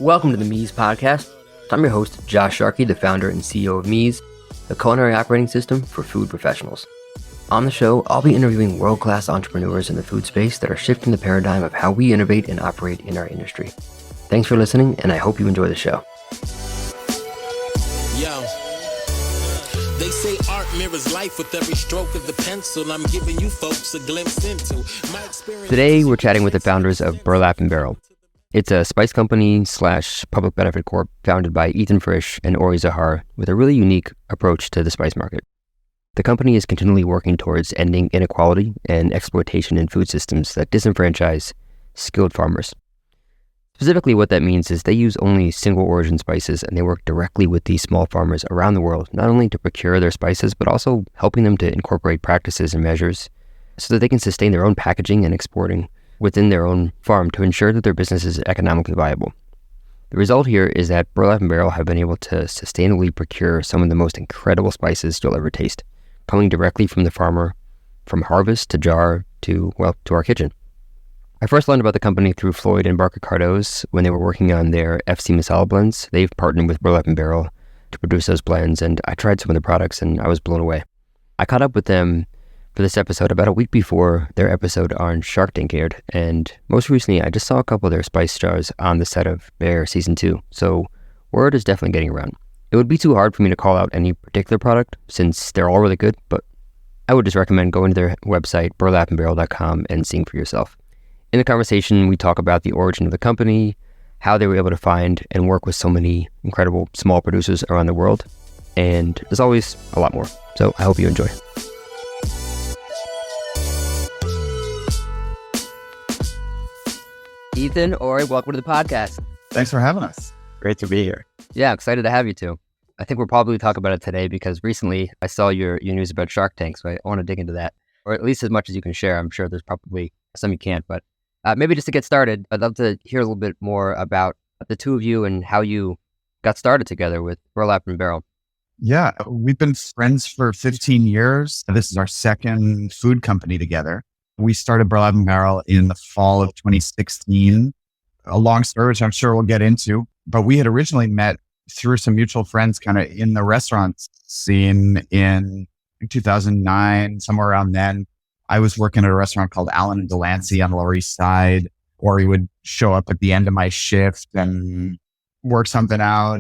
Welcome to the Meez Podcast. I'm your host, Josh Sharkey, the founder and CEO of Meez, the culinary operating system for food professionals. On the show, I'll be interviewing world-class entrepreneurs in the food space that are shifting the paradigm of how we innovate and operate in our industry. Thanks for listening, and I hope you enjoy the show. Yo, they say art mirrors life with every stroke of the pencil. I'm giving you folks a glimpse into my experience. Today, we're chatting with the founders of Burlap Barrel. It's a spice company / public benefit corp founded by Frisch and Ori Zohar with a really unique approach to the spice market. The company is continually working towards ending inequality and exploitation in food systems that disenfranchise skilled farmers. Specifically, what that means is they use only single origin spices, and they work directly with these small farmers around the world, not only to procure their spices, but also helping them to incorporate practices and measures so that they can sustain their own packaging and exporting within their own farm to ensure that their business is economically viable. The result here is that Burlap Barrel have been able to sustainably procure some of the most incredible spices you'll ever taste, coming directly from the farmer, from harvest to jar to our kitchen. I first learned about the company through Floyd and Barker Cardo's when they were working on their FC Masala blends. They've partnered with Burlap Barrel to produce those blends, and I tried some of the products and I was blown away. I caught up with them for this episode about a week before their episode on Shark Tank aired, and most recently I just saw a couple of their spice jars on the set of their season 2, so word is definitely getting around. It would be too hard for me to call out any particular product since they're all really good, but I would just recommend going to their website, burlapandbarrel.com, and seeing for yourself. In the conversation, we talk about the origin of the company, how they were able to find and work with so many incredible small producers around the world, and there's always a lot more, so I hope you enjoy. Ethan, Ori, welcome to the podcast. Thanks for having us. Great to be here. Yeah, excited to have you too. I think we'll probably talk about it today because recently I saw your news about Shark Tank, so I want to dig into that, or at least as much as you can share. I'm sure there's probably some you can't, but maybe just to get started, I'd love to hear a little bit more about the two of you and how you got started together with Burlap Barrel. Yeah, we've been friends for 15 years. This is our second food company together. We started Burlap Barrel in the fall of 2016. A long story, which I'm sure we'll get into, but we had originally met through some mutual friends kind of in the restaurant scene in 2009, somewhere around then. I was working at a restaurant called Allen and Delancey on the Lower East Side. Ori would show up at the end of my shift and work something out,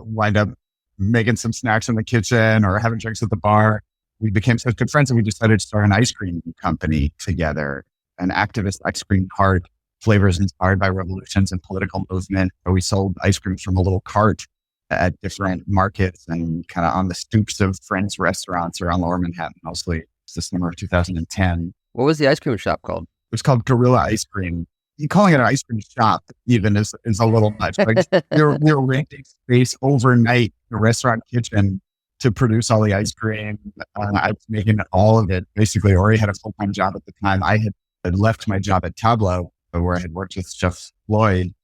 wind up making some snacks in the kitchen or having drinks at the bar. We became such good friends and we decided to start an ice cream company together, an activist ice cream cart, flavors inspired by revolutions and political movement. We sold ice cream from a little cart at different markets and kind of on the stoops of friends' restaurants around Lower Manhattan, mostly. It's the summer of 2010. What was the ice cream shop called? It was called Gorilla Ice Cream. Calling it an ice cream shop even is a little much. Like we were renting space overnight in a restaurant kitchen to produce all the ice cream. I was making all of it. Basically, Ori had a full-time job at the time. I had left my job at Tableau, where I had worked with Chef Floyd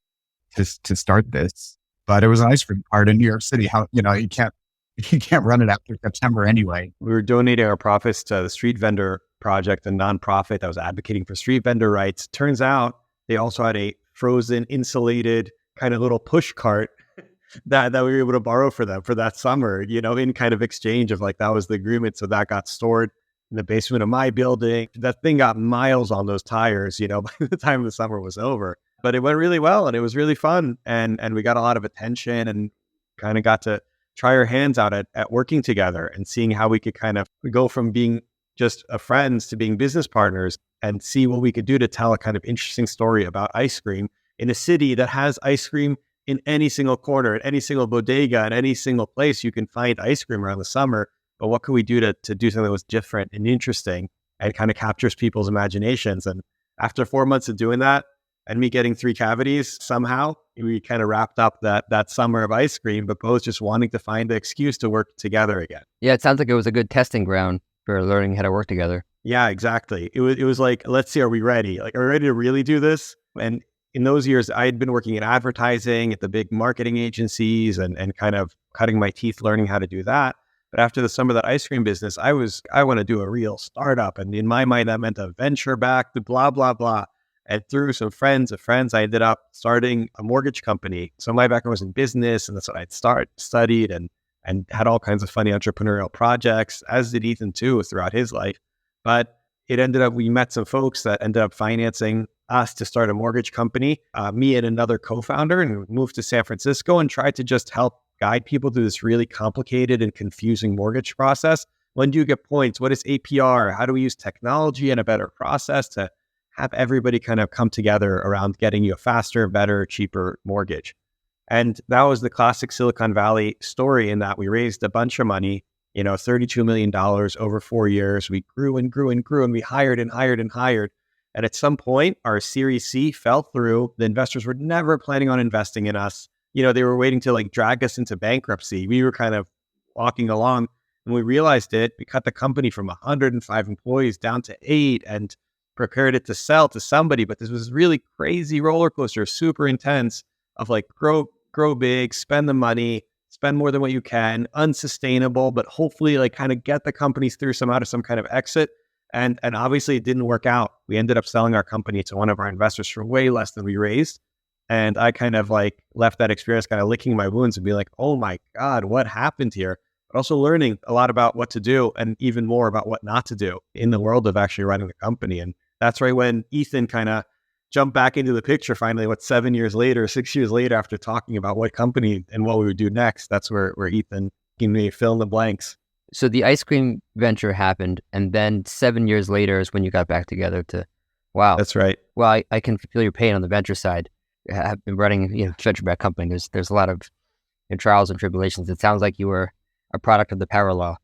to start this. But it was an ice cream cart in New York City. You can't run it after September anyway. We were donating our profits to the Street Vendor Project, a nonprofit that was advocating for street vendor rights. Turns out they also had a frozen, insulated kind of little push cart that we were able to borrow for them for that summer, in kind of exchange of that was the agreement. So that got stored in the basement of my building. That thing got miles on those tires, by the time the summer was over. But it went really well and it was really fun. And we got a lot of attention and kind of got to try our hands out at working together and seeing how we could kind of go from being just friends to being business partners and see what we could do to tell a kind of interesting story about ice cream in a city that has ice cream in any single corner, at any single bodega, at any single place you can find ice cream around the summer. But what could we do to do something that was different and interesting and kind of captures people's imaginations? And after 4 months of doing that and me getting 3 cavities, somehow we kind of wrapped up that summer of ice cream, but both just wanting to find the excuse to work together again. Yeah, it sounds like it was a good testing ground for learning how to work together. Yeah, exactly. It was like, let's see, are we ready? Are we ready to really do this? And in those years, I had been working in advertising at the big marketing agencies and kind of cutting my teeth learning how to do that. But after the summer of that ice cream business, I want to do a real startup. And in my mind, that meant a venture back, blah, blah, blah. And through some friends of friends, I ended up starting a mortgage company. So my background was in business, and that's what I'd studied and had all kinds of funny entrepreneurial projects, as did Ethan too, throughout his life. But it ended up, we met some folks that ended up financing us to start a mortgage company, me and another co-founder, and we moved to San Francisco and tried to just help guide people through this really complicated and confusing mortgage process. When do you get points? What is APR? How do we use technology and a better process to have everybody kind of come together around getting you a faster, better, cheaper mortgage? And that was the classic Silicon Valley story, in that we raised a bunch of money, $32 million over 4 years. We grew and grew and grew, and we hired and hired and hired. And at some point, our Series C fell through. The investors were never planning on investing in us. They were waiting to drag us into bankruptcy. We were kind of walking along, and we realized it. We cut the company from 105 employees down to 8 and prepared it to sell to somebody. But this was really crazy roller coaster, super intense, of grow big, spend the money, spend more than what you can, unsustainable, but hopefully kind of get the companies through some kind of exit. And obviously it didn't work out. We ended up selling our company to one of our investors for way less than we raised. And I kind of left that experience kind of licking my wounds and be like, oh my God, what happened here? But also learning a lot about what to do, and even more about what not to do in the world of actually running the company. And that's right when Ethan kind of jumped back into the picture finally, 6 years later, after talking about what company and what we would do next. That's where Ethan gave me fill in the blanks. So the ice cream venture happened, and then 7 years later is when you got back together to, wow. That's right. Well, I can feel your pain on the venture side. I've been running, venture-backed company. There's a lot of trials and tribulations. It sounds like you were a product of the power law.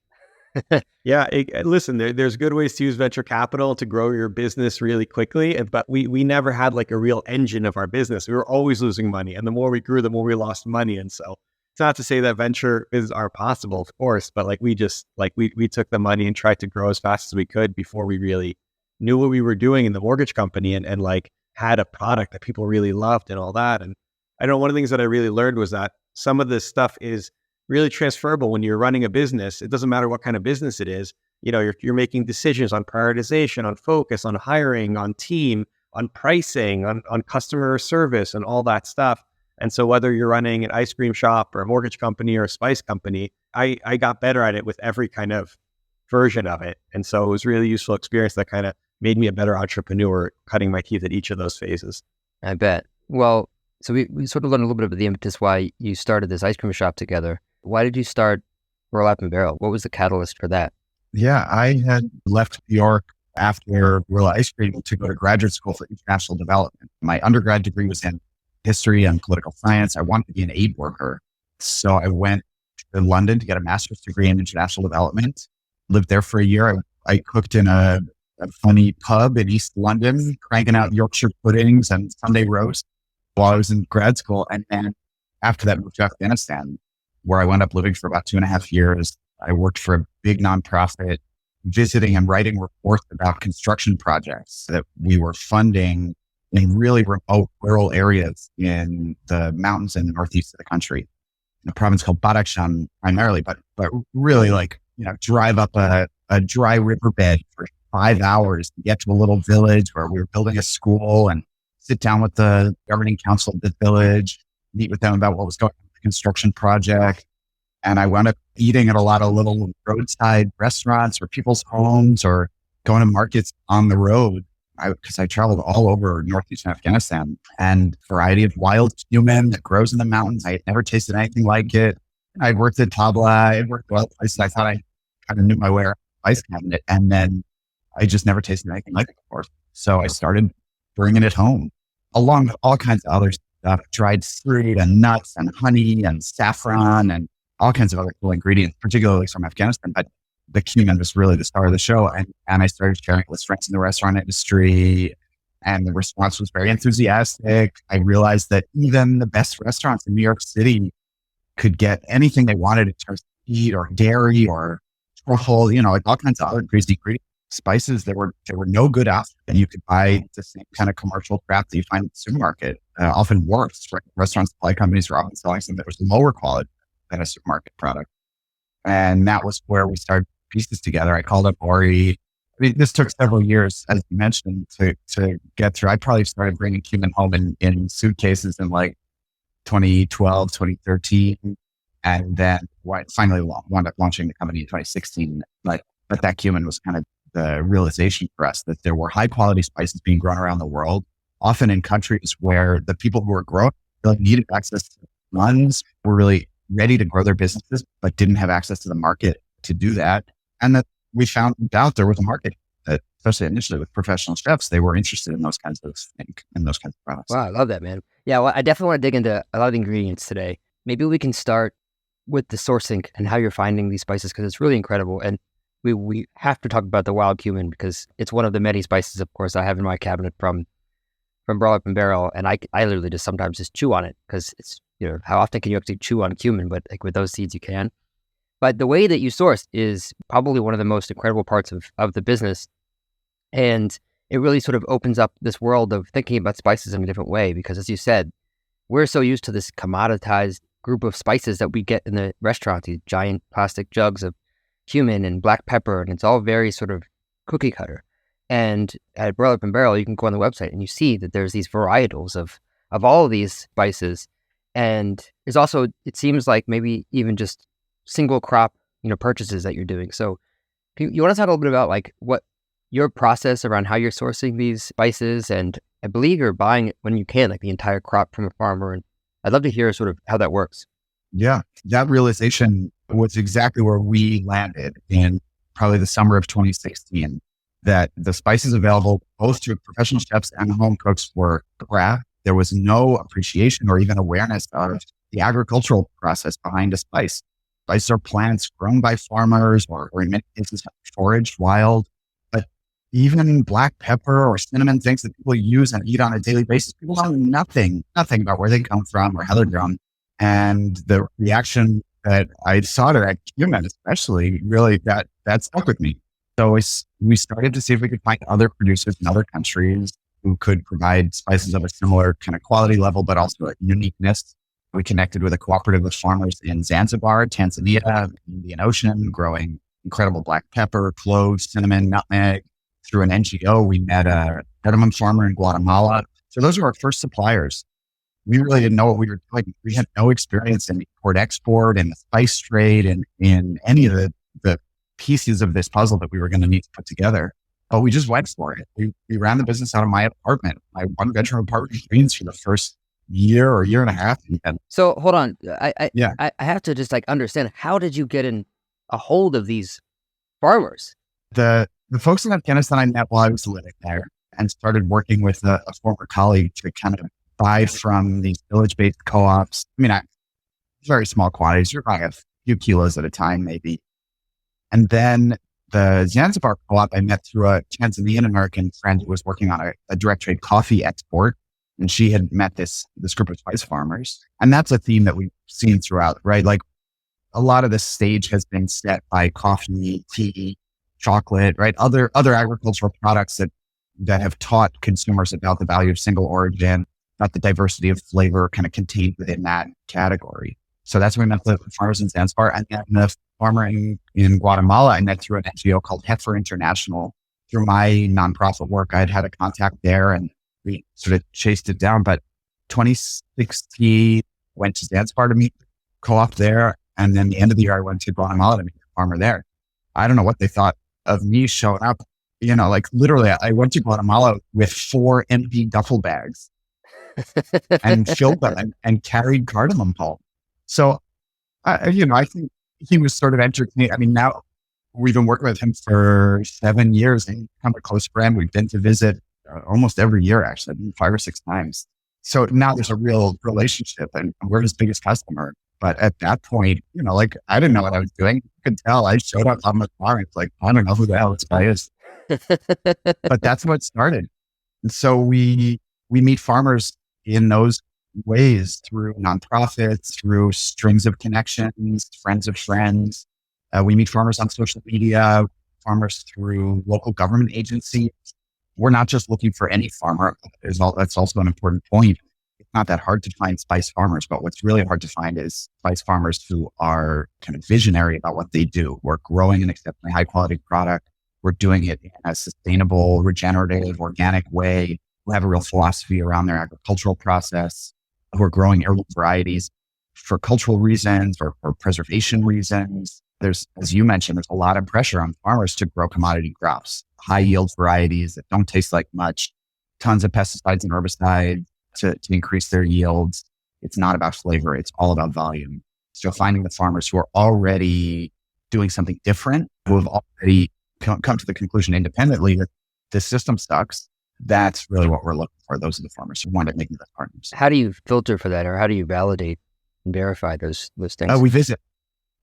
Yeah. Listen, there's good ways to use venture capital to grow your business really quickly. But we never had a real engine of our business. We were always losing money. And the more we grew, the more we lost money. And so it's not to say that venture are possible, of course, but we just we took the money and tried to grow as fast as we could before we really knew what we were doing in the mortgage company and had a product that people really loved and all that. And I know one of the things that I really learned was that some of this stuff is really transferable when you're running a business. It doesn't matter what kind of business it is. You're making decisions on prioritization, on focus, on hiring, on team, on pricing, on customer service and all that stuff. And so whether you're running an ice cream shop or a mortgage company or a spice company, I got better at it with every kind of version of it. And so it was a really useful experience that kind of made me a better entrepreneur, cutting my teeth at each of those phases. I bet. Well, so we sort of learned a little bit of the impetus why you started this ice cream shop together. Why did you start Burlap Barrel? What was the catalyst for that? Yeah, I had left New York after Gorilla Ice Cream to go to graduate school for international development. My undergrad degree was in history and political science. I wanted to be an aid worker. So I went to London to get a master's degree in international development. Lived there for a year. I cooked in a funny pub in East London, cranking out Yorkshire puddings and Sunday roast while I was in grad school. And then after that, moved to Afghanistan, where I wound up living for about 2.5 years. I worked for a big nonprofit, visiting and writing reports about construction projects that we were funding in really remote rural areas in the mountains in the northeast of the country, in a province called Badakhshan primarily, but really drive up a dry riverbed for 5 hours to get to a little village where we were building a school, and sit down with the governing council of the village, meet with them about what was going on with the construction project. And I wound up eating at a lot of little roadside restaurants or people's homes, or going to markets on the road. Because I traveled all over northeastern Afghanistan, and a variety of wild cumin that grows in the mountains. I had never tasted anything like it. I'd worked at Tabla. I'd worked at other places. I thought I kind of knew my way around the ice cabinet. And then I just never tasted anything like it before. So I started bringing it home, along with all kinds of other stuff, dried fruit and nuts and honey and saffron and all kinds of other cool ingredients, particularly from Afghanistan. But the cumin was really the star of the show. And I started sharing it with friends in the restaurant industry, and the response was very enthusiastic. I realized that even the best restaurants in New York City could get anything they wanted in terms of meat or dairy or truffle, all kinds of other crazy ingredients. Spices that were no good out, and you could buy the same kind of commercial crap that you find in the supermarket, often worse. Right? Restaurant supply companies were often selling something that was lower quality than a supermarket product. And that was where we started pieces together. I called up Ori. This took several years, as you mentioned, to get through. I probably started bringing cumin home in suitcases in like 2012, 2013. And then finally wound up launching the company in 2016. But that cumin was kind of the realization for us that there were high quality spices being grown around the world, often in countries where the people who were growing really needed access to funds, were really ready to grow their businesses, but didn't have access to the market to do that. And that we found out there was a market that, especially initially with professional chefs, they were interested in those kinds of things, in those kinds of products. Wow, I love that, man. Yeah, well, I definitely want to dig into a lot of the ingredients today. Maybe we can start with the sourcing and how you're finding these spices, because it's really incredible. And we have to talk about the wild cumin, because it's one of the many spices, of course, I have in my cabinet from Burlap Barrel. And I literally just sometimes just chew on it, because it's, how often can you actually chew on cumin? But like with those seeds, you can. But the way that you source is probably one of the most incredible parts of the business. And it really sort of opens up this world of thinking about spices in a different way, because as you said, we're so used to this commoditized group of spices that we get in the restaurant, these giant plastic jugs of cumin and black pepper, and it's all very sort of cookie cutter. And at Burlap Barrel, you can go on the website and you see that there's these varietals of all of these spices. And there's also, it seems like maybe even just single crop, purchases that you're doing. So you want to talk a little bit about like what your process around how you're sourcing these spices? And I believe you're buying it when you can, like the entire crop from a farmer. And I'd love to hear sort of how that works. Yeah, that realization was exactly where we landed in probably the summer of 2016, that the spices available both to professional chefs and home cooks were craft. There was no appreciation or even awareness of the agricultural process behind a spice. Spices are plants grown by farmers or in many cases foraged wild. But even black pepper or cinnamon, things that people use and eat on a daily basis, people know nothing about where they come from or how they're grown. And the reaction that I saw to that cumin, especially, really that stuck with me. So we started to see if we could find other producers in other countries who could provide spices of a similar kind of quality level, but also a uniqueness. We connected with a cooperative of farmers in Zanzibar, Tanzania, Indian Ocean, growing incredible black pepper, cloves, cinnamon, nutmeg. Through an NGO, we met a cardamom farmer in Guatemala. So those were our first suppliers. We really didn't know what we were doing. We had no experience in import-export and the spice trade and in any of the pieces of this puzzle that we were going to need to put together. But we just went for it. We ran the business out of my apartment, my one-bedroom apartment in Queens for the first year or year and a half. And so hold on. I have to just like understand, how did you get in a hold of these farmers? The folks in Afghanistan I met while I was living there and started working with a former colleague to kind of buy from these village-based co-ops. Very small quantities. You're buying a few kilos at a time, maybe. And then the Zanzibar co-op I met through a Tanzanian American friend who was working on a direct trade coffee export. And she had met this group of spice farmers. And that's a theme that we've seen throughout, right? Like a lot of the stage has been set by coffee, tea, chocolate, right? Other agricultural products that have taught consumers about the value of single origin, about the diversity of flavor kind of contained within that category. So that's when we met the farmers in Zanzibar. And then the farmer in Guatemala, I met through an NGO called Heifer International. Through my nonprofit work, I had a contact there and we sort of chased it down. But 2016, went to Zanzibar to meet the co-op there. And then the end of the year, I went to Guatemala to meet the farmer there. I don't know what they thought of me showing up. Like literally, I went to Guatemala with 4 empty duffel bags and filled them and carried cardamom pulp. So, I think he was sort of entertained. Now we've been working with him for 7 years and become a close friend. We've been to visit almost every year, actually, 5 or 6 times. So now there's a real relationship and we're his biggest customer. But at that point, I didn't know what I was doing. You could tell I showed up on the car and it's like, I don't know who the hell this guy is. But that's what started. And so we meet farmers in those ways through nonprofits, through strings of connections, friends of friends. We meet farmers on social media, farmers through local government agencies. We're not just looking for any farmer. That's also an important point. It's not that hard to find spice farmers, but what's really hard to find is spice farmers who are kind of visionary about what they do. We're growing an exceptionally high quality product We're doing it in a sustainable, regenerative, organic way, who have a real philosophy around their agricultural process, who are growing heirloom varieties for cultural reasons or for preservation reasons. There's, as you mentioned, there's a lot of pressure on farmers to grow commodity crops, high yield varieties that don't taste like much, tons of pesticides and herbicides to increase their yields. It's not about flavor. It's all about volume. So finding the farmers who are already doing something different, who have already come to the conclusion independently that this system sucks, that's really what we're looking for. Those are the farmers who wind up making the partners. How do you filter for that, or how do you validate and verify those things? We visit.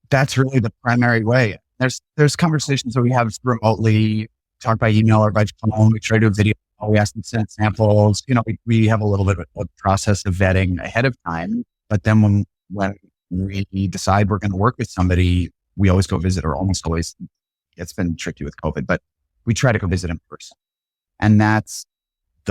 That's really the primary way. There's conversations that we have remotely, talk by email or by phone. We try to do a video. We ask them to send samples. We have a little bit of a process of vetting ahead of time. But then when we decide we're going to work with somebody, we always go visit, or almost always. It's been tricky with COVID, but we try to go visit in person. And that's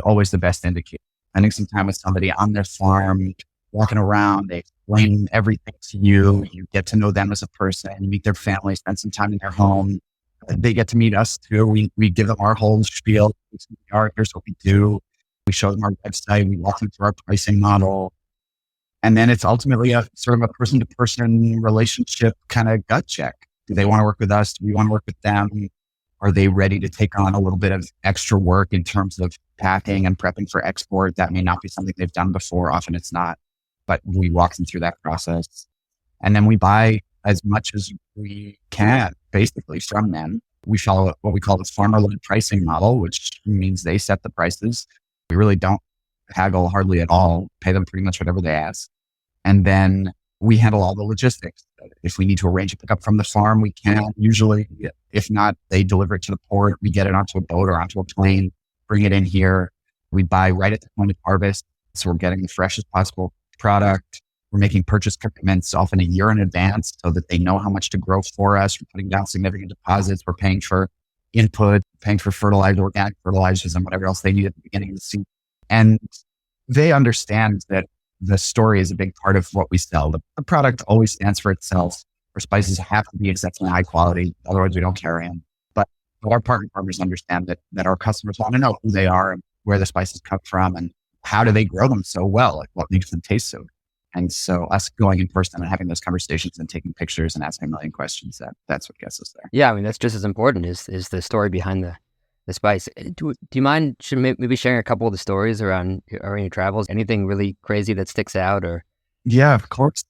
always the best indicator. Spending some time with somebody on their farm, walking around, they explain everything to you. You get to know them as a person, you meet their family, spend some time in their home. They get to meet us too. We give them our whole spiel. Here's what we do. We show them our website. We walk them through our pricing model. And then it's ultimately a sort of a person-to-person relationship kind of gut check. Do they want to work with us? Do we want to work with them? Are they ready to take on a little bit of extra work in terms of packing and prepping for export? That may not be something they've done before. Often it's not, but we walk them through that process. And then we buy as much as we can, basically, from them. We follow what we call the farmer-led pricing model, which means they set the prices. We really don't haggle hardly at all, pay them pretty much whatever they ask. And then we handle all the logistics. If we need to arrange a pickup from the farm, we can. Usually, if not, they deliver it to the port. We get it onto a boat or onto a plane, bring it in here. We buy right at the point of harvest. So we're getting the freshest possible product. We're making purchase commitments often a year in advance so that they know how much to grow for us. We're putting down significant deposits. We're paying for input, paying for fertilizer, organic fertilizers, and whatever else they need at the beginning of the season. And they understand that the story is a big part of what we sell. The product always stands for itself. Our spices have to be exceptionally high quality. Otherwise, we don't carry them. But our partner farmers understand that our customers want to know who they are and where the spices come from and how do they grow them so well, like what makes them taste so good. And so us going in person and having those conversations and taking pictures and asking a million questions, that's what gets us there. Yeah, I mean, that's just as important is the story behind the spice. Do you mind maybe sharing a couple of the stories around your travels? Anything really crazy that sticks out? Or Yeah, of course.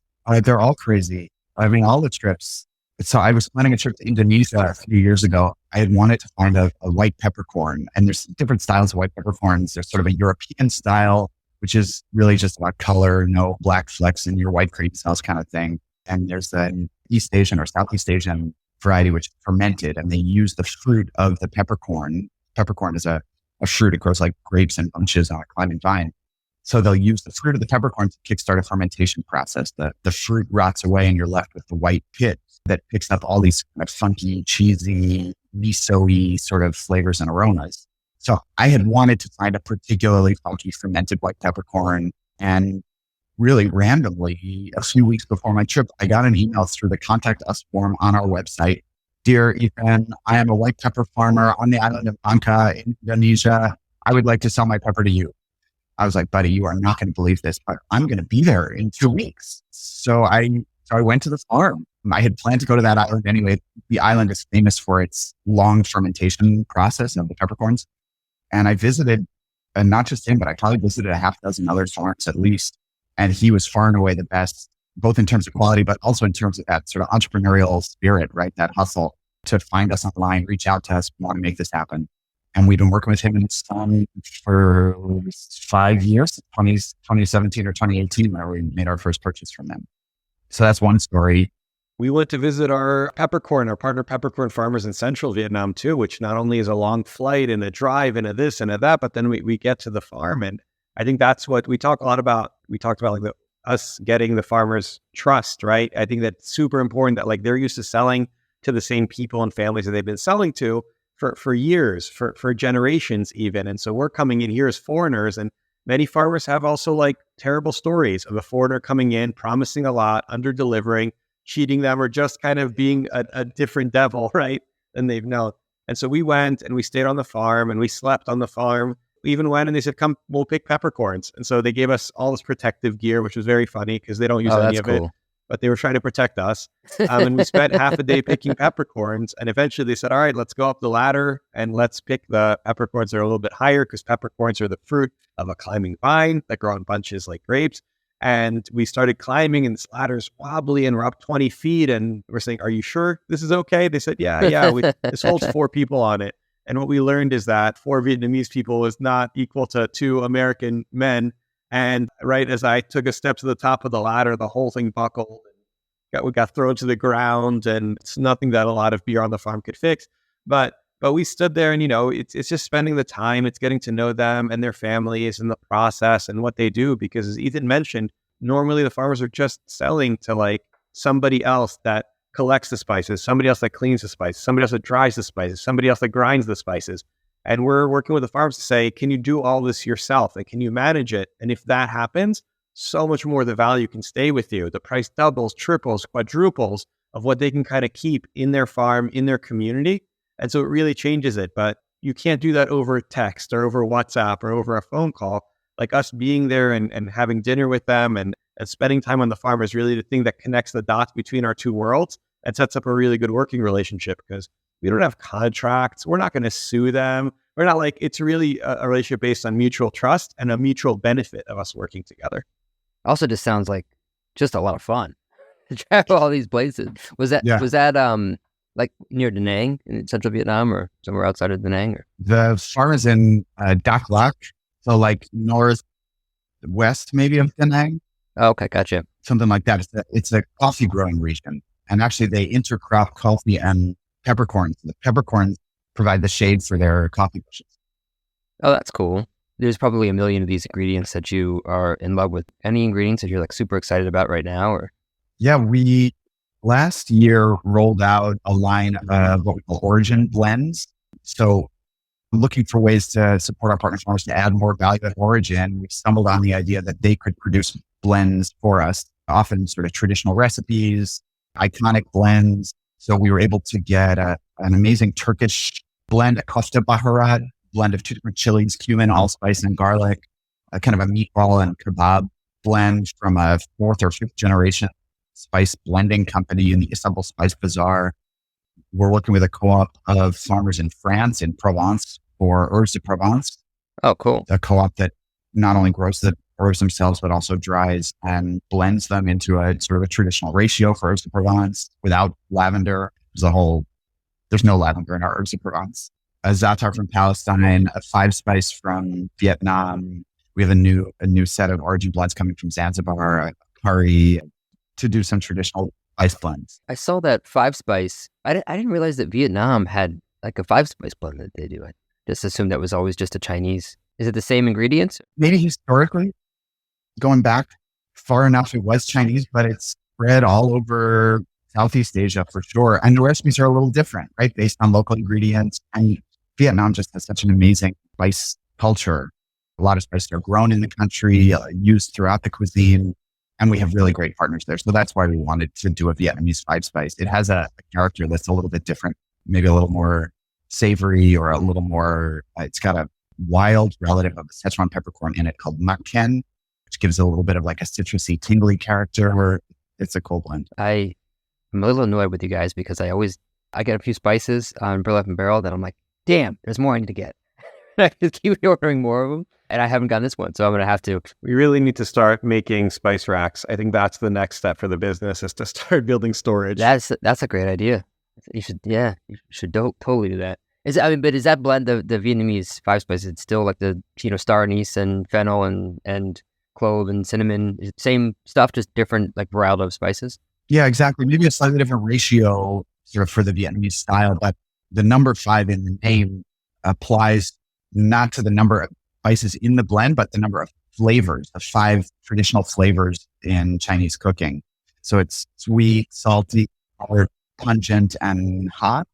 They're all crazy. I mean, all the trips. So I was planning a trip to Indonesia a few years ago. I had wanted to find a white peppercorn, and there's different styles of white peppercorns. There's sort of a European style, which is really just about color, no black flecks in your white cream sauce kind of thing. And there's an East Asian or Southeast Asian variety, which is fermented, and they use the fruit of the peppercorn. Peppercorn is a fruit. It grows like grapes and bunches on a climbing vine. So they'll use the fruit of the peppercorn to kickstart a fermentation process. The fruit rots away and you're left with the white pit that picks up all these kind of funky, cheesy, miso-y sort of flavors and aromas. So I had wanted to find a particularly funky fermented white peppercorn, and really randomly, a few weeks before my trip, I got an email through the Contact Us form on our website. Dear Ethan, I am a white pepper farmer on the island of Bangka in Indonesia. I would like to sell my pepper to you. I was like, buddy, you are not going to believe this, but I'm going to be there in 2 weeks. So I went to the farm. I had planned to go to that island anyway. The island is famous for its long fermentation process of the peppercorns. And I visited, and not just him, but I probably visited a half dozen other farms at least. And he was far and away the best, both in terms of quality, but also in terms of that sort of entrepreneurial spirit, right? That hustle to find us online, reach out to us, want to make this happen. And we've been working with him and his son for 5 years, 2017 or 2018, where we made our first purchase from them. So that's one story. We went to visit our partner peppercorn farmers in central Vietnam too, which not only is a long flight and a drive and a this and a that, but then we get to the farm. And I think that's what we talk a lot about. We talked about like us getting the farmers' trust, right? I think that's super important that like they're used to selling to the same people and families that they've been selling to for years, for generations even. And so we're coming in here as foreigners, and many farmers have also like terrible stories of a foreigner coming in, promising a lot, under delivering, cheating them, or just kind of being a different devil, right? Than they've known. And so we went and we stayed on the farm and we slept on the farm. We even went and they said, come, we'll pick peppercorns. And so they gave us all this protective gear, which was very funny because they don't use any of it, but they were trying to protect us. And we spent half a day picking peppercorns. And eventually they said, all right, let's go up the ladder and let's pick the peppercorns that are a little bit higher because peppercorns are the fruit of a climbing vine that grow in bunches like grapes. And we started climbing and this ladder's wobbly and we're up 20 feet. And we're saying, are you sure this is okay? They said, yeah, this holds 4 people on it. And what we learned is that 4 Vietnamese people is not equal to 2 American men. And right as I took a step to the top of the ladder, the whole thing buckled. We got thrown to the ground, and it's nothing that a lot of beer on the farm could fix. But we stood there, and it's just spending the time. It's getting to know them and their families and the process and what they do. Because as Ethan mentioned, normally the farmers are just selling to like somebody else that collects the spices, somebody else that cleans the spices, somebody else that dries the spices, somebody else that grinds the spices. And we're working with the farms to say, can you do all this yourself? And can you manage it? And if that happens, so much more of the value can stay with you. The price doubles, triples, quadruples of what they can kind of keep in their farm, in their community. And so it really changes it. But you can't do that over text or over WhatsApp or over a phone call. Like us being there and having dinner with them and spending time on the farm is really the thing that connects the dots between our 2 worlds and sets up a really good working relationship because we don't have contracts. We're not going to sue them. We're not like, it's really a relationship based on mutual trust and a mutual benefit of us working together. Also just sounds like just a lot of fun to travel all these places. Was that like near Da Nang in central Vietnam or somewhere outside of Da Nang? Or? The farm is in Dak Lak, so like northwest maybe of Da Nang. Oh, okay, gotcha. Something like that. It's a coffee growing region. And actually they intercrop coffee and peppercorns. The peppercorns provide the shade for their coffee bushes. Oh, that's cool. There's probably a million of these ingredients that you are in love with. Any ingredients that you're like super excited about right now? Or yeah, we last year rolled out a line of what we call origin blends. So looking for ways to support our partner farmers to add more value at origin, we stumbled on the idea that they could produce blends for us, often sort of traditional recipes, iconic blends. So we were able to get an amazing Turkish blend, a kofta baharat, blend of 2 different chilies, cumin, allspice, and garlic, a kind of a meatball and kebab blend from a 4th or 5th generation spice blending company in the Istanbul Spice Bazaar. We're working with a co-op of farmers in France, in Provence, for Herbes de Provence. Oh, cool. A co-op that not only grows the herbs themselves, but also dries and blends them into a sort of a traditional ratio for Herbes de Provence without lavender. There's no lavender in our Herbes de Provence. A za'atar from Palestine, a 5-spice from Vietnam. We have a new set of origin blends coming from Zanzibar, a curry, to do some traditional spice blends. I saw that 5-spice. I didn't realize that Vietnam had like a 5-spice blend that they do. I just assumed that was always just a Chinese. Is it the same ingredients? Maybe historically, going back far enough, it was Chinese, but it's spread all over Southeast Asia for sure. And the recipes are a little different, right? Based on local ingredients. And Vietnam just has such an amazing spice culture. A lot of spices are grown in the country, used throughout the cuisine. And we have really great partners there. So that's why we wanted to do a Vietnamese 5-spice. It has a character that's a little bit different, maybe a little more savory or a little more, it's got a wild relative of a Szechuan peppercorn in it called Mac Ken, which gives it a little bit of like a citrusy, tingly character. It's a cool blend. I'm a little annoyed with you guys because I get a few spices on Burlap Barrel that I'm like, damn, there's more I need to get. I just keep ordering more of them, and I haven't gotten this one, so I'm going to have to. We really need to start making spice racks. I think that's the next step for the business, is to start building storage. That's a great idea. You should totally do that. But is that blend the Vietnamese 5-spice? It's still like the star anise and fennel and clove and cinnamon. Is it same stuff, just different like variety of spices? Yeah, exactly. Maybe a slightly different ratio sort of for the Vietnamese style, but the number 5 in the name applies not to the number of spices in the blend, but the number of flavors, the 5 traditional flavors in Chinese cooking. So it's sweet, salty, or pungent, and hot,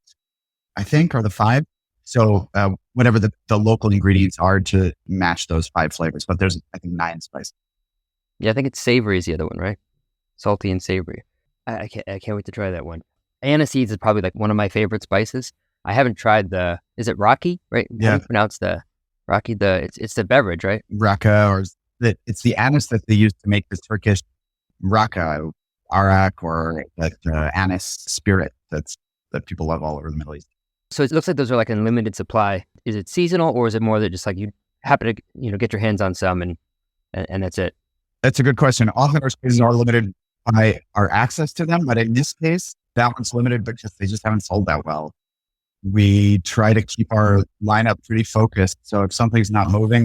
I think, are the 5. So whatever the local ingredients are to match those 5 flavors. But there's, I think, 9 spices. Yeah, I think it's savory is the other one, right? Salty and savory. I can't wait to try that one. Anise seeds is probably like one of my favorite spices. I haven't tried is it Rocky, right? How do Yeah. you pronounce the Rocky? It's the beverage, right? Raka, or it's the anise that they use to make the Turkish raka, arak, or that anise spirit that people love all over the Middle East. So it looks like those are like in limited supply. Is it seasonal, or is it more that just like you happen to get your hands on some and that's it? That's a good question. Often our spaces are limited by our access to them, but in this case, that one's limited because they just haven't sold that well. We try to keep our lineup pretty focused. So if something's not moving,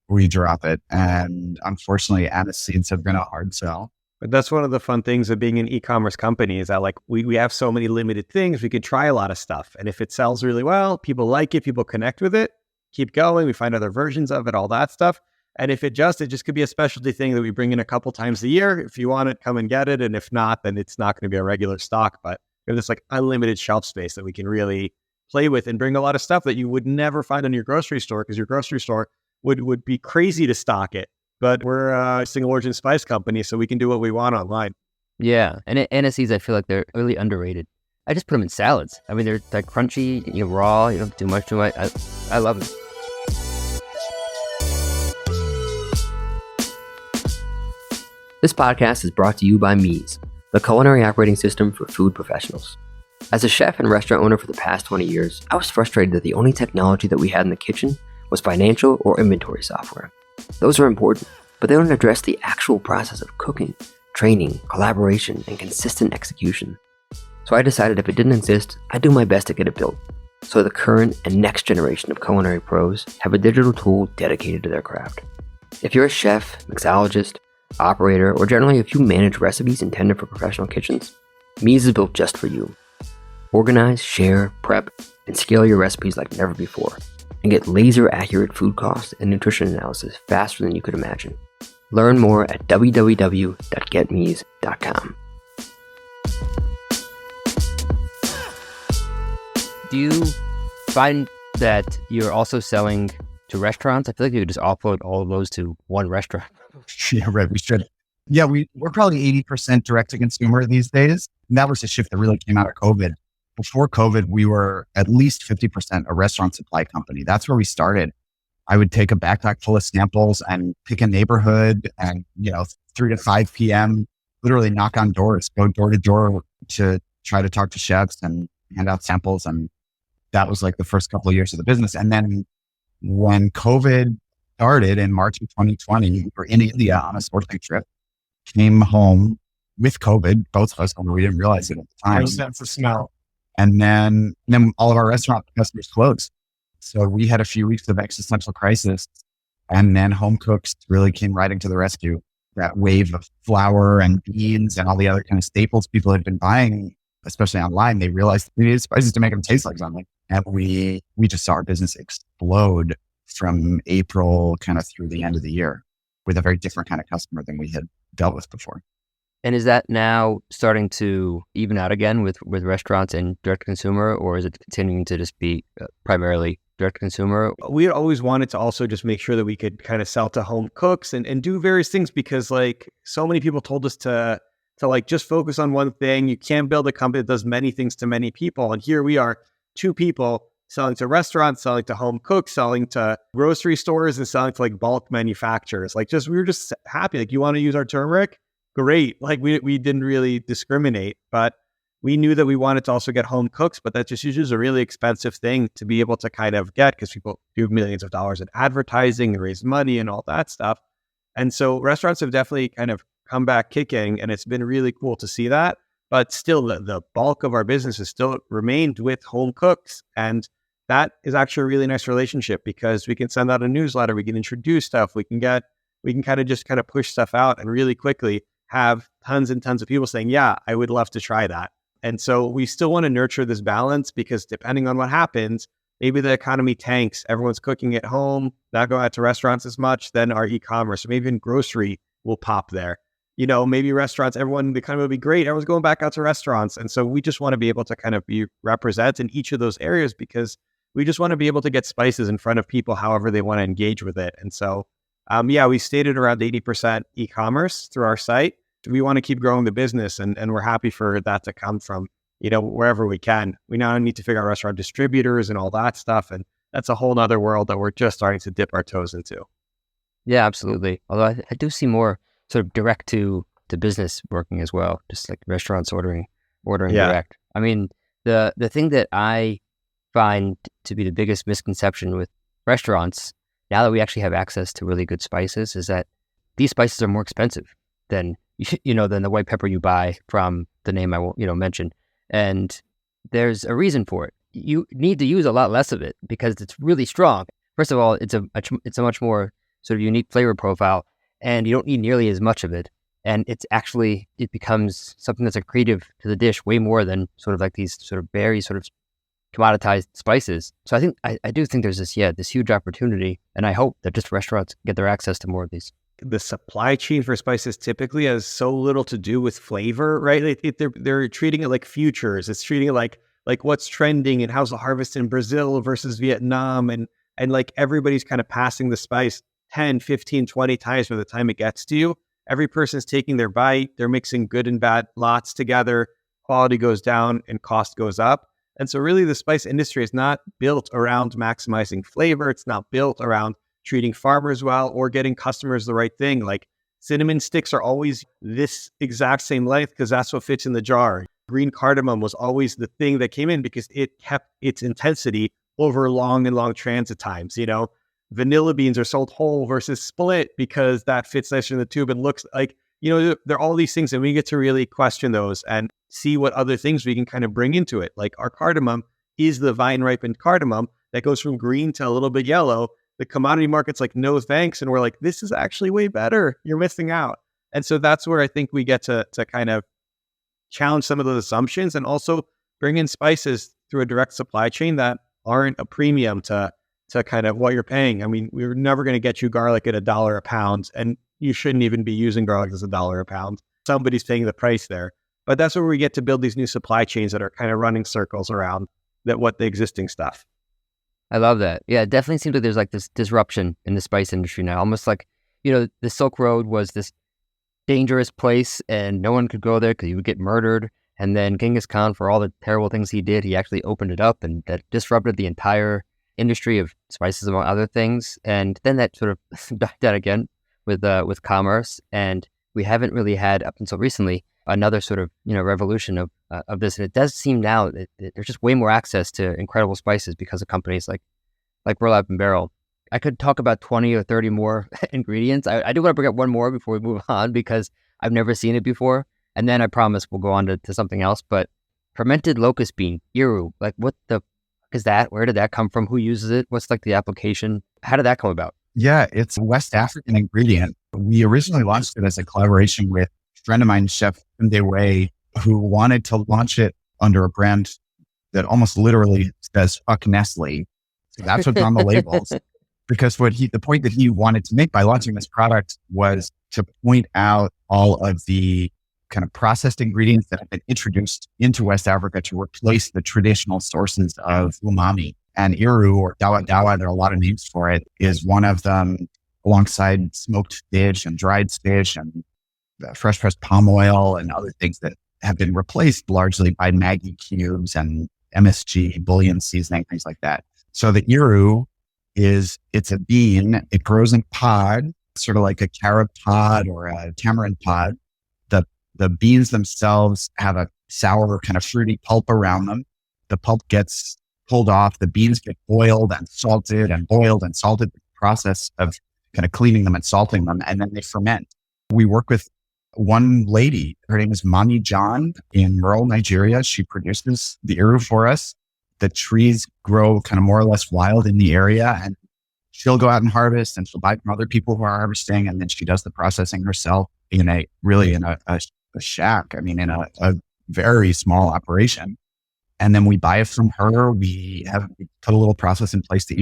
we drop it. And unfortunately, anise seeds have been a hard sell. But that's one of the fun things of being an e-commerce company is that like we have so many limited things. We could try a lot of stuff. And if it sells really well, people like it, people connect with it, keep going. We find other versions of it, all that stuff. And if it just could be a specialty thing that we bring in a couple times a year. If you want it, come and get it. And if not, then it's not going to be a regular stock. But we have this like unlimited shelf space that we can really play with and bring a lot of stuff that you would never find in your grocery store because your grocery store would be crazy to stock it. But we're a single origin spice company, so we can do what we want online. Yeah, and anises, I feel like they're really underrated. I just put them in salads. I mean, they're like crunchy, raw. You don't do much to it. I love them. This podcast is brought to you by Mies, the culinary operating system for food professionals. As a chef and restaurant owner for the past 20 years, I was frustrated that the only technology that we had in the kitchen was financial or inventory software. Those are important, but they don't address the actual process of cooking, training, collaboration, and consistent execution. So I decided if it didn't exist, I'd do my best to get it built, so the current and next generation of culinary pros have a digital tool dedicated to their craft. If you're a chef, mixologist, operator, or generally if you manage recipes intended for professional kitchens, Mies is built just for you. Organize, share, prep, and scale your recipes like never before, and get laser-accurate food cost and nutrition analysis faster than you could imagine. Learn more at www.getmies.com. Do you find that you're also selling to restaurants? I feel like you could just offload all of those to one restaurant. Yeah, right. We should. Yeah, we're probably 80% direct to consumer these days. And that was a shift that really came out of COVID. Before COVID, we were at least 50% a restaurant supply company. That's where we started. I would take a backpack full of samples and pick a neighborhood and, 3 to 5 p.m., literally knock on doors, go door to door to try to talk to chefs and hand out samples. And that was like the first couple of years of the business. And then when COVID started in March of 2020, we were in India on a sporting trip, came home with COVID, both of us, although we didn't realize it at the time. For smell. And then all of our restaurant customers closed. So we had a few weeks of existential crisis. And then home cooks really came riding to the rescue. That wave of flour and beans and all the other kind of staples people had been buying, especially online, they realized they needed spices to make them taste like something. And we just saw our business explode from April kind of through the end of the year with a very different kind of customer than we had dealt with before. And is that now starting to even out again with restaurants and direct consumer, or is it continuing to just be primarily direct consumer? We had always wanted to also just make sure that we could kind of sell to home cooks and do various things because like so many people told us to like just focus on one thing. You can't build a company that does many things to many people. And here we are, 2 people selling to restaurants, selling to home cooks, selling to grocery stores, and selling to like bulk manufacturers. Like we were just happy. Like, you want to use our turmeric? Great. Like we didn't really discriminate, but we knew that we wanted to also get home cooks, but that just usually is a really expensive thing to be able to kind of get because people do millions of dollars in advertising and raise money and all that stuff. And so restaurants have definitely kind of come back kicking, and it's been really cool to see that. But still, the bulk of our business has still remained with home cooks. And that is actually a really nice relationship because we can send out a newsletter, we can introduce stuff, we can kind of just push stuff out and really quickly have tons and tons of people saying, yeah, I would love to try that. And so we still want to nurture this balance because depending on what happens, maybe the economy tanks, everyone's cooking at home, not going out to restaurants as much, then our e-commerce, or maybe even grocery will pop there. Maybe restaurants, the economy will be great. Everyone's going back out to restaurants. And so we just want to be able to kind of be represented in each of those areas because we just want to be able to get spices in front of people however they want to engage with it. And so, we stated around 80% e-commerce through our site. We want to keep growing the business and we're happy for that to come from wherever we can. We now need to figure out restaurant distributors and all that stuff. And that's a whole nother world that we're just starting to dip our toes into. Yeah, absolutely. Although I do see more sort of direct to business working as well, just like restaurants ordering direct. I mean, the thing that I find to be the biggest misconception with restaurants, now that we actually have access to really good spices, is that these spices are more expensive than than the white pepper you buy from the name I won't mention. And there's a reason for it. You need to use a lot less of it because it's really strong. First of all, it's a much more sort of unique flavor profile, and you don't need nearly as much of it. And it becomes something that's accretive to the dish way more than sort of like these sort of very sort of commoditized spices. So I do think there's this huge opportunity, and I hope that just restaurants get their access to more of these. The supply chain for spices typically has so little to do with flavor, right? They're treating it like futures. It's treating it like what's trending and how's the harvest in Brazil versus Vietnam. And like everybody's kind of passing the spice 10, 15, 20 times by the time it gets to you. Every person's taking their bite. They're mixing good and bad lots together. Quality goes down and cost goes up. And so really the spice industry is not built around maximizing flavor. It's not built around treating farmers well or getting customers the right thing. Like cinnamon sticks are always this exact same length because that's what fits in the jar. Green cardamom was always the thing that came in because it kept its intensity over long and long transit times. Vanilla beans are sold whole versus split because that fits nicer in the tube and looks like, there are all these things, and we get to really question those and see what other things we can kind of bring into it. Like our cardamom is the vine ripened cardamom that goes from green to a little bit yellow. The commodity market's like, no thanks. And we're like, this is actually way better. You're missing out. And so that's where I think we get to kind of challenge some of those assumptions and also bring in spices through a direct supply chain that aren't a premium to kind of what you're paying. I mean, we're never going to get you garlic at $1 a pound, and you shouldn't even be using garlic as $1 a pound. Somebody's paying the price there. But that's where we get to build these new supply chains that are kind of running circles around the existing stuff. I love that. Yeah, it definitely seems like there's like this disruption in the spice industry now. Almost like, the Silk Road was this dangerous place and no one could go there because you would get murdered. And then Genghis Khan, for all the terrible things he did, he actually opened it up, and that disrupted the entire industry of spices, among other things. And then that sort of died out again with commerce. And we haven't really had, up until recently, another sort of revolution of this. And it does seem now that there's just way more access to incredible spices because of companies like Burlap Barrel. I could talk about 20 or 30 more ingredients. I do want to bring up one more before we move on because I've never seen it before. And then I promise we'll go on to something else. But fermented locust bean, iru, like what the is that? Where did that come from? Who uses it? What's like the application? How did that come about? Yeah, it's a West African ingredient. We originally launched it as a collaboration with a friend of mine, Chef Wei, who wanted to launch it under a brand that almost literally says "fuck Nestle." So that's what's on the labels. Because the point that he wanted to make by launching this product was to point out all of the kind of processed ingredients that have been introduced into West Africa to replace the traditional sources of umami. And iru, or dawa dawa, there are a lot of names for it, is one of them, alongside smoked fish and dried fish and fresh pressed palm oil and other things that have been replaced largely by Maggi cubes and MSG, bouillon seasoning, things like that. So the iru it's a bean. It grows in pod, sort of like a carob pod or a tamarind pod. The beans themselves have a sour kind of fruity pulp around them. The pulp gets pulled off. The beans get boiled and salted and boiled and salted. The process of kind of cleaning them and salting them, and then they ferment. We work with one lady. Her name is Mami John in rural Nigeria. She produces the iru for us. The trees grow kind of more or less wild in the area, and she'll go out and harvest, and she'll buy from other people who are harvesting, and then she does the processing herself in a shack. I mean, in a very small operation. And then we buy it from her. We put a little process in place to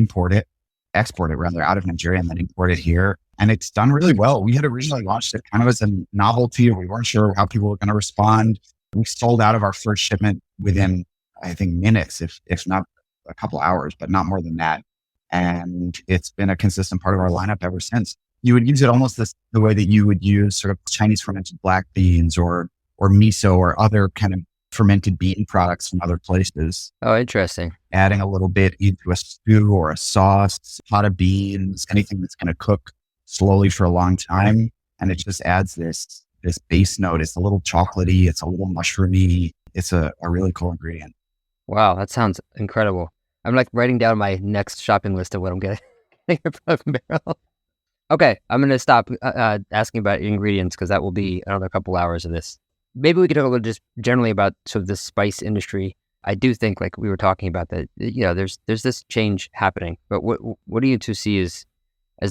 export it rather out of Nigeria and then import it here. And it's done really well. We had originally launched it kind of as a novelty. We weren't sure how people were going to respond. We sold out of our first shipment within, I think, minutes, if not a couple hours, but not more than that. And it's been a consistent part of our lineup ever since. You would use it almost the way that you would use sort of Chinese fermented black beans or miso or other kind of fermented bean products from other places, Oh, interesting. adding a little bit into a stew or a sauce, pot of beans, anything that's going to cook slowly for a long time. And it just adds this base note. It's a little chocolatey. It's a little mushroomy. It's a really cool ingredient. Wow, that sounds incredible. I'm like writing down my next shopping list of what I'm getting at Burlap Barrel. Okay, I'm going to stop asking about ingredients because that will be another couple hours of this. Maybe we could talk a little just generally about sort of the spice industry. I do think, like we were talking about, that there's this change happening. But what do you two see as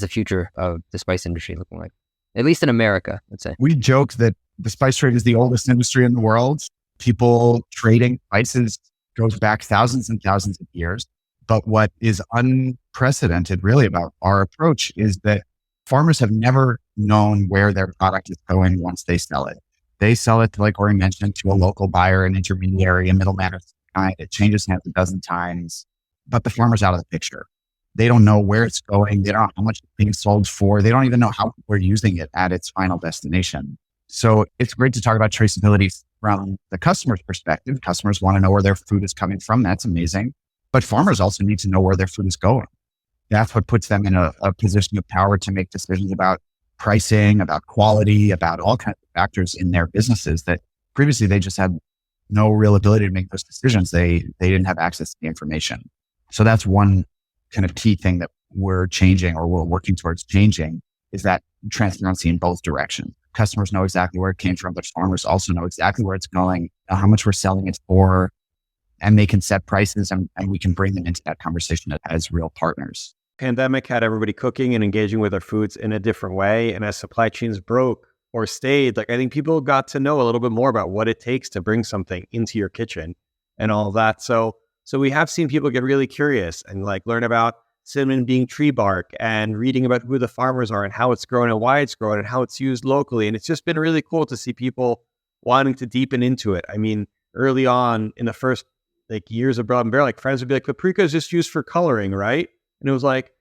the future of the spice industry looking like? At least in America, let's say. We joke that the spice trade is the oldest industry in the world. People trading spices goes back thousands and thousands of years. But what is unprecedented really about our approach is that farmers have never known where their product is going once they sell it. They sell it, like Ori mentioned, to a local buyer, an intermediary, a middleman of some kind. It changes hands a dozen times, but the farmer's out of the picture. They don't know where it's going. They don't know how much it's being sold for. They don't even know how we're using it at its final destination. So it's great to talk about traceability from the customer's perspective. Customers want to know where their food is coming from. That's amazing. But farmers also need to know where their food is going. That's what puts them in a position of power to make decisions about pricing, about quality, about all kinds of factors in their businesses that previously they just had no real ability to make those decisions. They didn't have access to the information. So that's one kind of key thing that we're changing or we're working towards changing is that transparency in both directions. Customers know exactly where it came from, but farmers also know exactly where it's going, how much we're selling it for, and they can set prices and we can bring them into that conversation as real partners. Pandemic had everybody cooking and engaging with their foods in a different way. And as supply chains broke or stayed, like I think people got to know a little bit more about what it takes to bring something into your kitchen and all of that. So we have seen people get really curious and like learn about cinnamon being tree bark and reading about who the farmers are and how it's grown and why it's grown and how it's used locally. And it's just been really cool to see people wanting to deepen into it. I mean, early on in the first like years of Burlap Barrel, like friends would be like, paprika is just used for coloring, right? And it was like,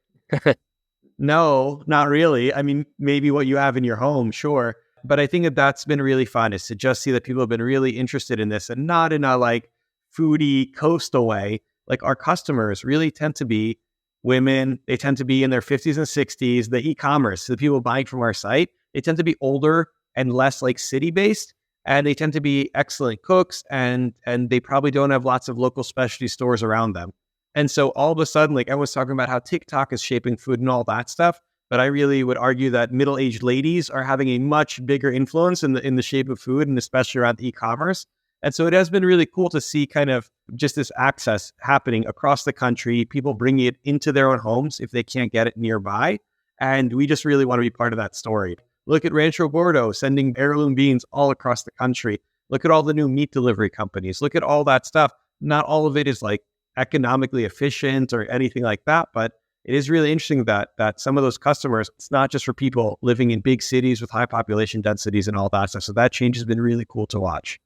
no, not really. I mean, maybe what you have in your home, sure. But I think that that's been really fun is to just see that people have been really interested in this and not in a like foodie coastal way. Like our customers really tend to be women. They tend to be in their 50s and 60s. The e-commerce, the people buying from our site, they tend to be older and less like city based. And they tend to be excellent cooks and they probably don't have lots of local specialty stores around them. And so all of a sudden, like I was talking about how TikTok is shaping food and all that stuff, but I really would argue that middle-aged ladies are having a much bigger influence in the shape of food and especially around e-commerce. And so it has been really cool to see kind of just this access happening across the country, people bringing it into their own homes if they can't get it nearby. And we just really want to be part of that story. Look at Rancho Gordo sending heirloom beans all across the country. Look at all the new meat delivery companies. Look at all that stuff. Not all of it is like economically efficient or anything like that, but it is really interesting that some of those customers, it's not just for people living in big cities with high population densities and all that stuff. So that change has been really cool to watch.